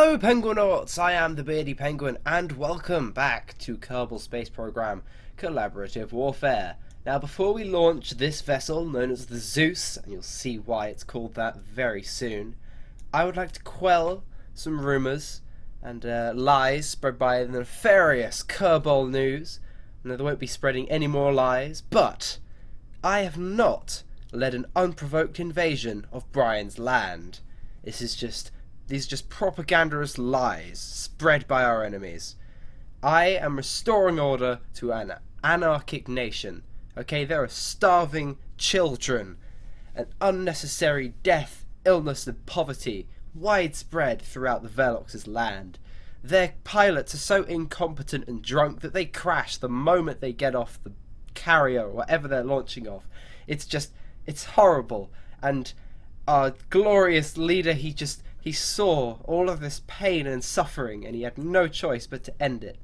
Hello Penguinauts, I am the Beardy Penguin and welcome back to Kerbal Space Program Collaborative Warfare. Now before we launch this vessel known as the Zeus, and you'll see why it's called that very soon, I would like to quell some rumours and lies spread by the nefarious Kerbal News. No, they won't be spreading any more lies, but I have not led an unprovoked invasion of Brian's land. These are just propagandous lies spread by our enemies. I am restoring order to an anarchic nation. Okay, there are starving children and unnecessary death, illness and poverty widespread throughout the Velox's land. Their pilots are so incompetent and drunk that they crash the moment they get off the carrier or whatever they're launching off. It's horrible. And our glorious leader, he saw all of this pain and suffering and he had no choice but to end it.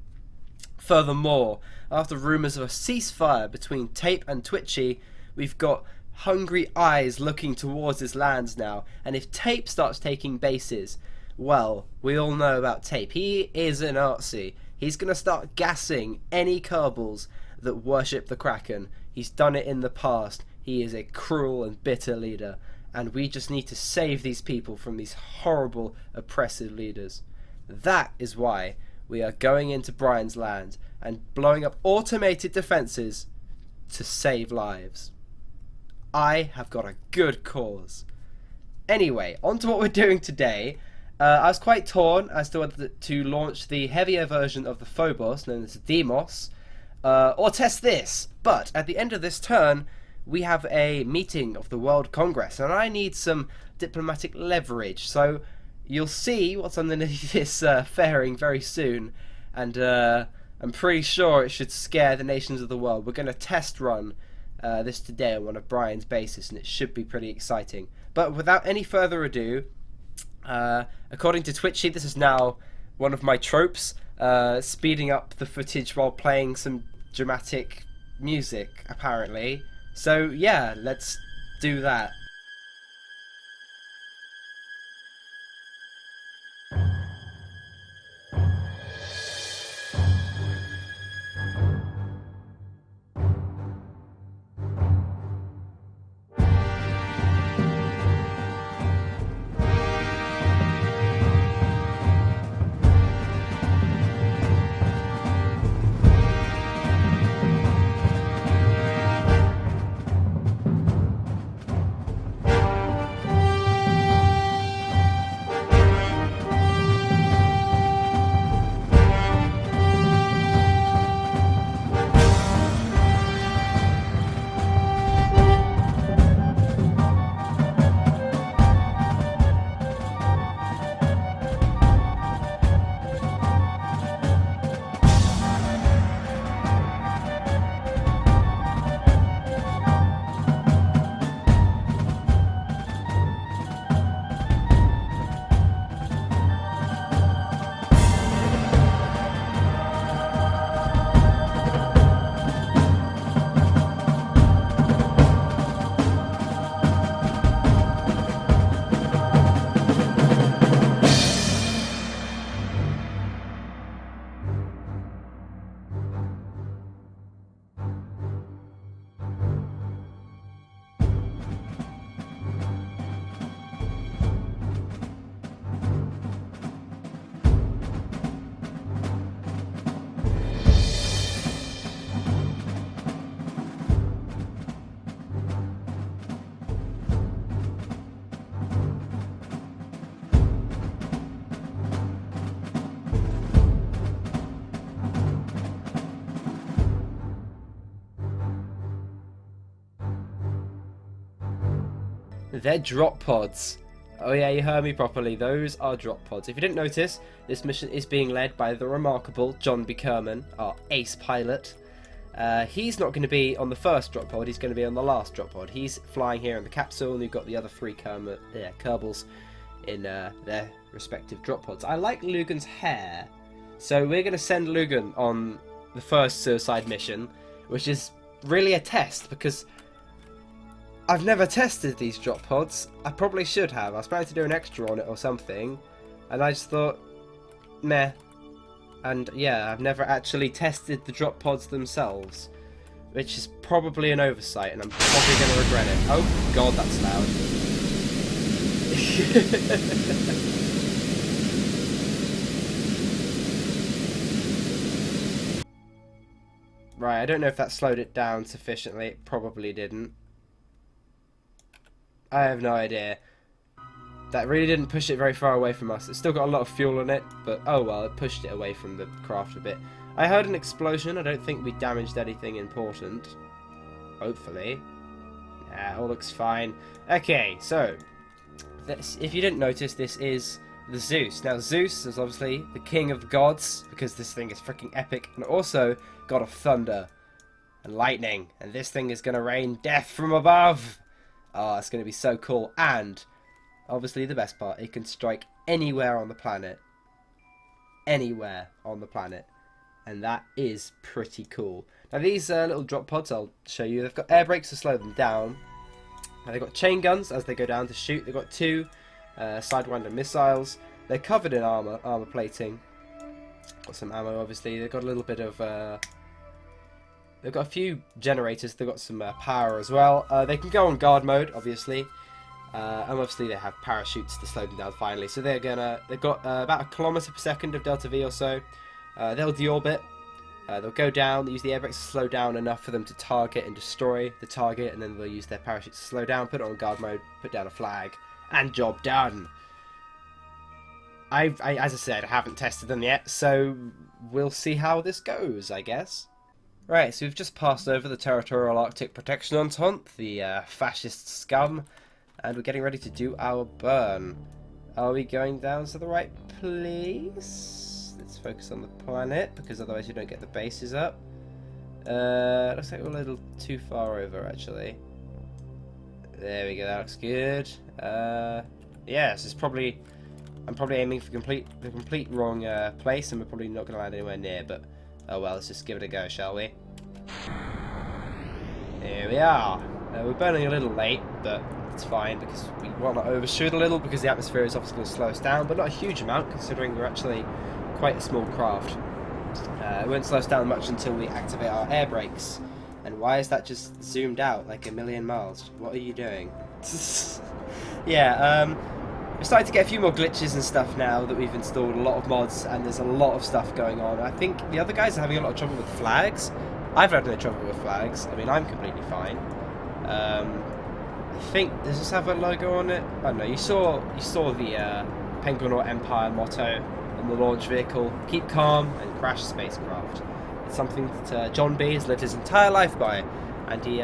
Furthermore, after rumours of a ceasefire between Tape and Twitchi, we've got hungry eyes looking towards his lands now, and if Tape starts taking bases, well, we all know about Tape. He is an artsy. He's going to start gassing any Kerbals that worship the Kraken. He's done it in the past. He is a cruel and bitter leader, and we just need to save these people from these horrible, oppressive leaders. That is why we are going into Brian's land and blowing up automated defences to save lives. I have got a good cause. Anyway, on to what we're doing today. I was quite torn as to whether to launch the heavier version of the Phobos, known as Demos, or test this. But at the end of this turn, we have a meeting of the World Congress, and I need some diplomatic leverage. So you'll see what's underneath this fairing very soon, and I'm pretty sure it should scare the nations of the world. We're going to test run this today on one of Brian's bases, and it should be pretty exciting. But without any further ado, according to Twitchi, this is now one of my tropes, speeding up the footage while playing some dramatic music, apparently. So yeah, let's do that. They're drop pods. Oh yeah, you heard me properly. Those are drop pods. If you didn't notice, this mission is being led by the remarkable John B. Kerman, our ace pilot. He's not going to be on the first drop pod, he's going to be on the last drop pod. He's flying here in the capsule, and you've got the other three Kerbals in their respective drop pods. I like Lugan's hair, so we're going to send Lugan on the first suicide mission, which is really a test, because I've never tested these drop pods. I probably should have. I was planning to do an extra on it or something, and I just thought, meh. And yeah, I've never actually tested the drop pods themselves, which is probably an oversight, and I'm probably going to regret it. Oh god, that's loud. Right, I don't know if that slowed it down sufficiently. It probably didn't. I have no idea. That really didn't push it very far away from us. It's still got a lot of fuel in it, but oh well, it pushed it away from the craft a bit. I heard an explosion. I don't think we damaged anything important. Hopefully. Nah, all looks fine. Okay, so this, if you didn't notice, this is the Zeus. Now Zeus is obviously the king of the gods, because this thing is freaking epic, and also god of thunder and lightning, and this thing is going to rain death from above. Oh, it's going to be so cool. And obviously the best part, it can strike anywhere on the planet. Anywhere on the planet. And that is pretty cool. Now these little drop pods, I'll show you, they've got air brakes to slow them down. They've got chain guns as they go down to shoot. They've got 2 Sidewinder missiles. They're covered in armor plating. Got some ammo, obviously. They've got a little bit of... they've got a few generators. They've got some power as well. They can go on guard mode, obviously. And obviously they have parachutes to slow them down finally. So they've got about a kilometer per second of delta V or so. They'll deorbit. They'll go down, use the air brakes to slow down enough for them to target and destroy the target, and then they'll use their parachutes to slow down, put it on guard mode, put down a flag, and job done. As I said, I haven't tested them yet, so we'll see how this goes, I guess. Right, so we've just passed over the Territorial Arctic Protection Entente, the fascist scum, and we're getting ready to do our burn. Are we going down to the right place? Let's focus on the planet, because otherwise you don't get the bases up. Looks like we're a little too far over, actually. There we go, that looks good. Yeah, so it's probably... I'm probably aiming for the complete wrong place, and we're probably not going to land anywhere near, but oh well, let's just give it a go, shall we? Here we are. We're burning a little late, but it's fine, because we want to overshoot a little, because the atmosphere is obviously going to slow us down, but not a huge amount, considering we're actually quite a small craft. It won't slow us down much until we activate our air brakes. And why is that just zoomed out like a million miles? What are you doing? Yeah, we're starting to get a few more glitches and stuff now that we've installed a lot of mods, and there's a lot of stuff going on. I think the other guys are having a lot of trouble with flags. I've had no trouble with flags. I mean, I'm completely fine. I think, does this have a logo on it? I don't know. You saw the Penguin or Empire motto on the launch vehicle. Keep calm and crash spacecraft. It's something that John B has lived his entire life by, and he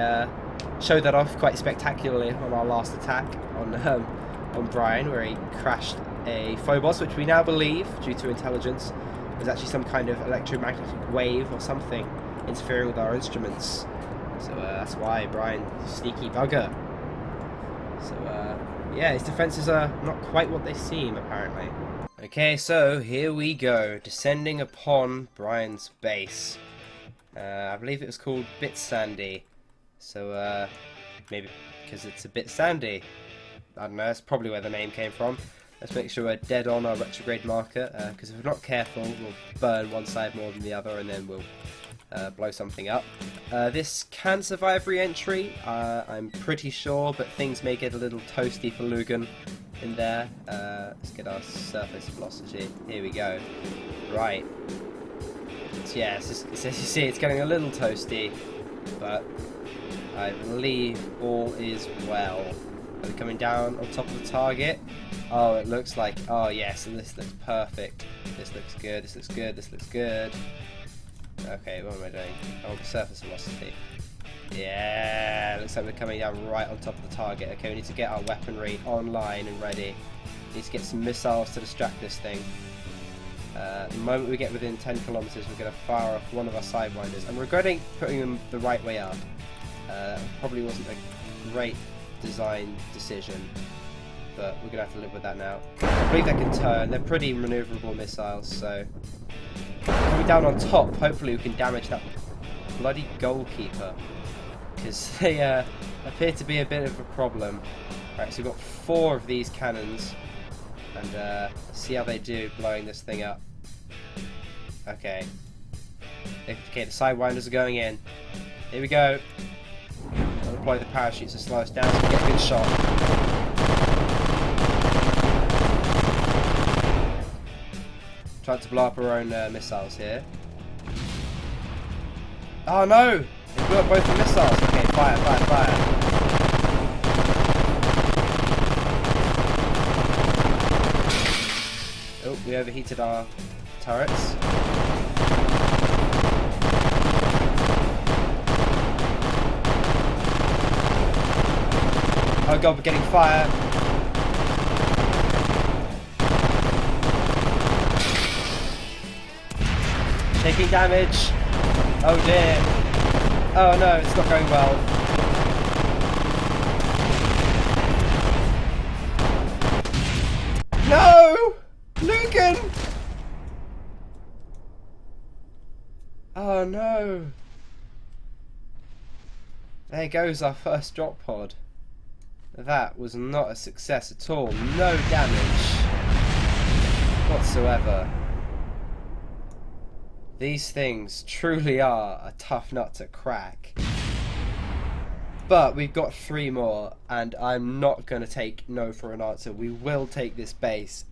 showed that off quite spectacularly on our last attack on Brian, where he crashed a Phobos, which we now believe, due to intelligence, was actually some kind of electromagnetic wave or something interfering with our instruments. So that's why Brian, sneaky bugger. So yeah, his defenses are not quite what they seem, apparently. Okay, so here we go, descending upon Brian's base. I believe it was called Bitsandy. So maybe because it's a bit sandy. I don't know, that's probably where the name came from. Let's make sure we're dead on our retrograde marker, because if we're not careful, we'll burn one side more than the other, and then we'll blow something up. This can survive re-entry, I'm pretty sure, but things may get a little toasty for Lugan in there. Let's get our surface velocity. Here we go. Right. Yeah, as you see, it's getting a little toasty, but I believe all is well. Are we coming down on top of the target? Oh, it looks like... Oh, yes, and this looks perfect. This looks good, this looks good, this looks good. Okay, what am I doing? Oh, the surface velocity. Yeah, looks like we're coming down right on top of the target. Okay, we need to get our weaponry online and ready. We need to get some missiles to distract this thing. The moment we get within 10 kilometers, we're going to fire off one of our sidewinders. I'm regretting putting them the right way up. Probably wasn't a great design decision, but we're gonna have to live with that now. I believe they can turn. They're pretty maneuverable missiles, so coming down on top, hopefully we can damage that bloody goalkeeper, because they appear to be a bit of a problem. Right, so we've got 4 of these cannons, and see how they do blowing this thing up. Okay. Okay, the sidewinders are going in. Here we go. I'll deploy the parachutes to slow us down so we get a good shot. Trying to blow up our own missiles here. Oh no! They blew up both the missiles. Okay, fire, fire, fire. Oh, we overheated our turrets. Oh god, we're getting fire. Taking damage. Oh dear. Oh no, it's not going well. No! Lucan! Oh no. There goes our first drop pod. That was not a success at all. No damage whatsoever. These things truly are a tough nut to crack. But we've got 3 more, and I'm not going to take no for an answer. We will take this base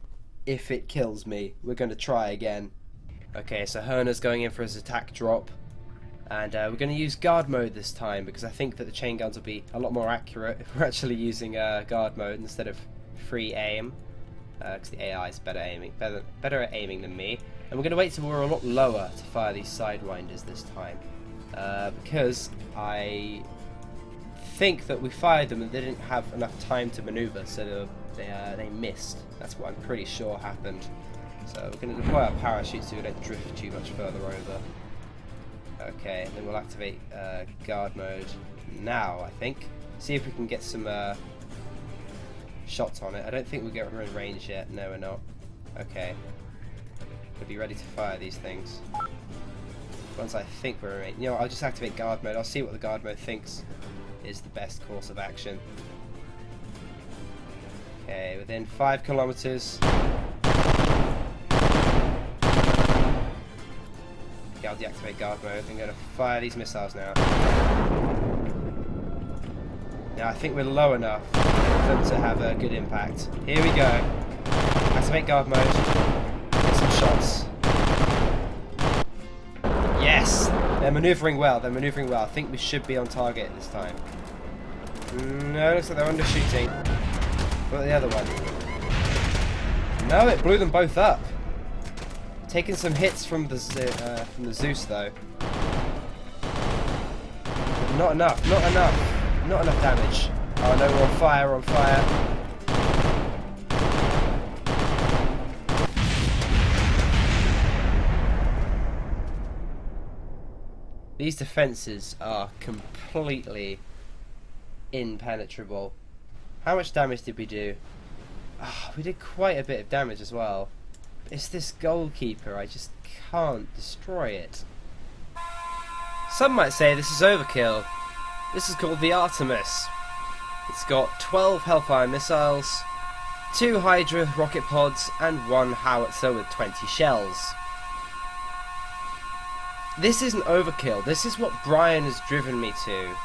if it kills me. We're going to try again. Okay, so Herner's going in for his attack drop. And we're going to use guard mode this time, because I think that the chain guns will be a lot more accurate if we're actually using guard mode instead of free aim. Because the AI is better at aiming than me. And we're going to wait till we're a lot lower to fire these sidewinders this time. Because I think that we fired them and they didn't have enough time to maneuver, so they missed. That's what I'm pretty sure happened. So we're going to deploy our parachutes so we don't drift too much further over. Okay, and then we'll activate guard mode now, I think. See if we can get some shots on it. I don't think we're in range yet. No, we're not. Okay. We'll be ready to fire these things. Once I think we're in range. You know, I'll just activate guard mode. I'll see what the guard mode thinks is the best course of action. Okay, within 5 kilometers. Okay, I'll deactivate guard mode. I'm going to fire these missiles now. Now I think we're low enough for them to have a good impact. Here we go. Activate guard mode. Get some shots. Yes! They're manoeuvring well. They're manoeuvring well. I think we should be on target this time. No, looks like they're undershooting. What about the other one? No, it blew them both up. Taking some hits from the Zeus though. Not enough. Not enough. Not enough damage. Oh no, we're on fire. We're on fire. These defenses are completely impenetrable. How much damage did we do? Oh, we did quite a bit of damage as well. It's this goalkeeper, I just can't destroy it. Some might say this is overkill. This is called the Artemis. It's got 12 Hellfire missiles, 2 Hydra rocket pods, and 1 howitzer with 20 shells. This isn't overkill, this is what Brian has driven me to.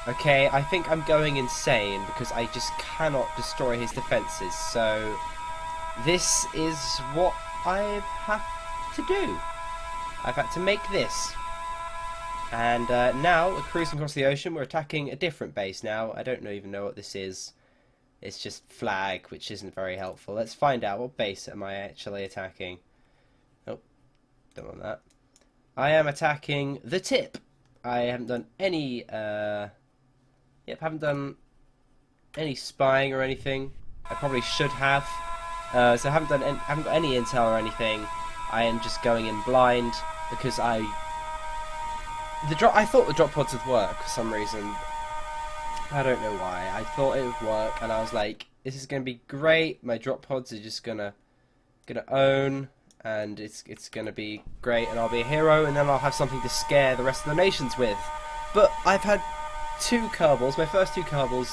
Okay, I think I'm going insane because I just cannot destroy his defences, so this is what I have to do. I've had to make this. And now we're cruising across the ocean. We're attacking a different base now. I don't even know what this is. It's just flag, which isn't very helpful. Let's find out. What base am I actually attacking? Oh, don't want that. I am attacking the tip. I haven't done any haven't done any spying or anything. I probably should have. So I haven't got any intel or anything. I am just going in blind because I thought the drop pods would work for some reason. I don't know why. I thought it would work, and I was like, "This is going to be great. My drop pods are just gonna own, and it's gonna be great, and I'll be a hero, and then I'll have something to scare the rest of the nations with." But I've had 2 Kerbals. My first 2 Kerbals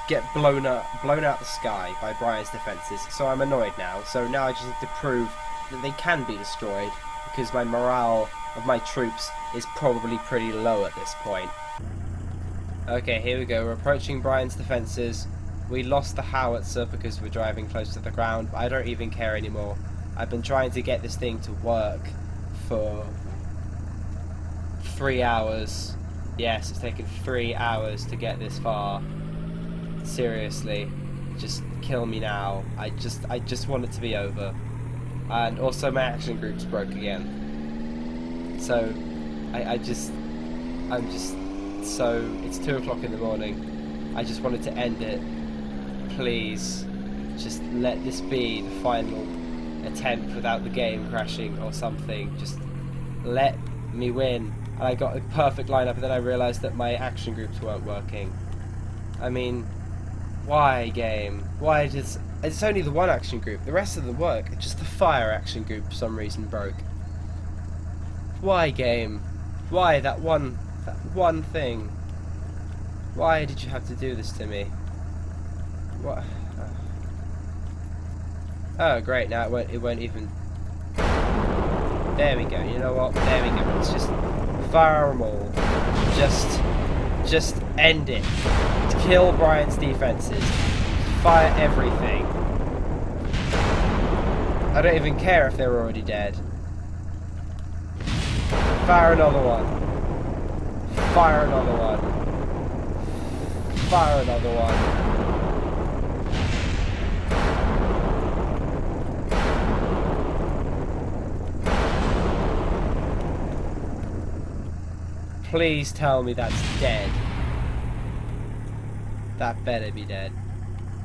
get blown out the sky by Brian's defences, so I'm annoyed now. So now I just have to prove that they can be destroyed, because my morale of my troops is probably pretty low at this point. Okay, here we go. We're approaching Brian's defences. We lost the howitzer because we're driving close to the ground, but I don't even care anymore. I've been trying to get this thing to work for 3 hours. Yes, it's taken 3 hours to get this far. Seriously, just kill me now. I just want it to be over. And also my action groups broke again. So so it's 2 o'clock in the morning. I just wanted to end it. Please, just let this be the final attempt without the game crashing or something. Just let me win. And I got a perfect lineup, and then I realised that my action groups weren't working. I mean, why, game? Why does... It's only the one action group. The rest of them work. It's just the fire action group for some reason broke. Why, game? Why that one thing? Why did you have to do this to me? What? Oh, great! Now it won't even. There we go. You know what? There we go. Let's just fire them all. Just end it. Kill Brian's defenses. Fire everything. I don't even care if they're already dead. Fire another one. Fire another one. Fire another one. Please tell me that's dead. That better be dead.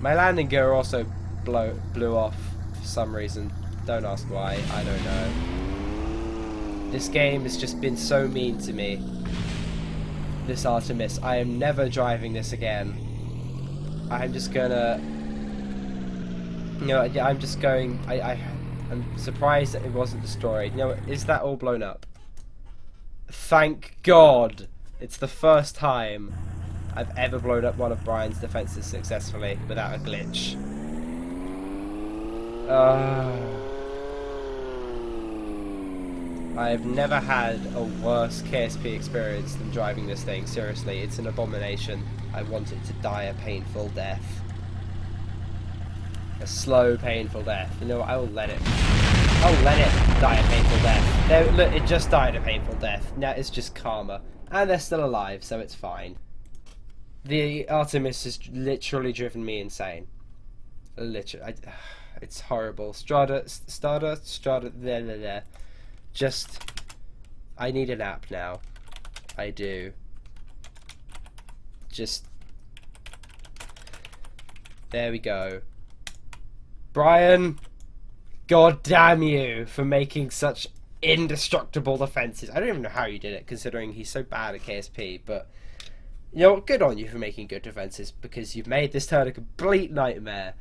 My landing gear also blew off for some reason. Don't ask why, I don't know. This game has just been so mean to me. This Artemis. I am never driving this again. I'm just gonna... You know, I'm just going... I'm surprised that it wasn't destroyed. You know, is that all blown up? Thank God! It's the first time I've ever blown up one of Brian's defences successfully without a glitch. I've never had a worse KSP experience than driving this thing. Seriously, it's an abomination. I want it to die a painful death. A slow, painful death. You know what? I will let it. I'll let it die a painful death. There, look, it just died a painful death. Now it's just karma. And they're still alive, so it's fine. The Artemis has literally driven me insane. Literally. It's horrible. Strada, there. Just... I need a nap now. I do. Just... There we go. Brian! God damn you for making such indestructible defenses. I don't even know how you did it, considering he's so bad at KSP, but... You know what, good on you for making good defenses, because you've made this turn a complete nightmare.